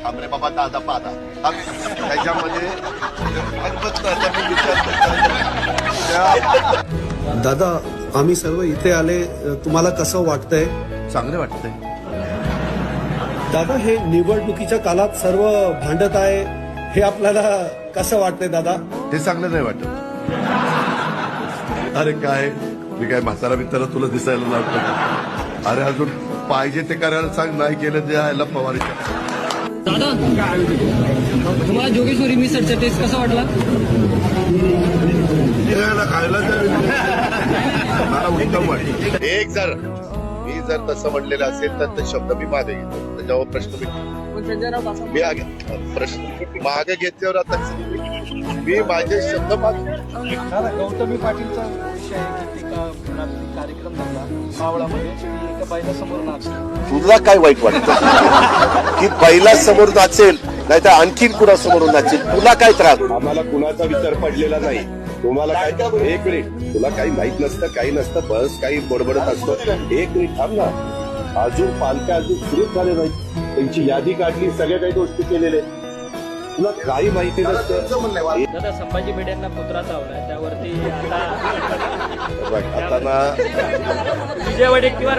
थांबरे बाबा दादा पादा त्याच्यामध्ये दादा आम्ही सर्व इथे आले, तुम्हाला कसं वाटतंय? चांगले वाटतंय. दादा हे निवडणुकीच्या काळात सर्व भांडत आहे, हे आपल्याला कसं वाटतंय दादा? ते चांगलं नाही वाटत. अरे काय मी काय म्हातारा बितारा तुला दिसायला लागतो? अरे अजून पाहिजे ते करायला सांग, नाही केलं ते यायला पवारीच्या. दादा तुम्हाला जोगेश्वरी मिसळचा टेस्ट कसा वाटला? खायला मला उत्तम वाटलं. एक जर मी जर तसं म्हणलेलं असेल तर ते शब्द मी मागे घेतो. त्याच्यावर प्रश्न मी प्रश्न मागे घेतल्यावर आता मी माझे शब्द मागे. गौतमी पाटीलचा विषय आहे की कार्यक्रम झाला मावळामध्ये एका बाईला समोर नाचला. तुला काय वाईट वाटतं की पहिला समोर नाचेल नाही तर आणखीन कुणा समोर नाचेल? तुला काय त्रास? आम्हाला कुणाचा विचार पडलेला नाही. तुम्हाला काय एक मिनिट, तुला काही माहित नसतं, काही नसतं, बस काही बडबडत असतं. एक मिनिट थांब ना. अजून पालख्या अजून सुरूच झाले नाही. त्यांची यादी काढली, सगळ्या काही गोष्टी केलेल्या आहेत. तुला काही माहिती नसतं. दादा संभाजी भिडेंना पुत्रा चावलाय, त्यावरती आता आता ना विजय वडेट्टीवार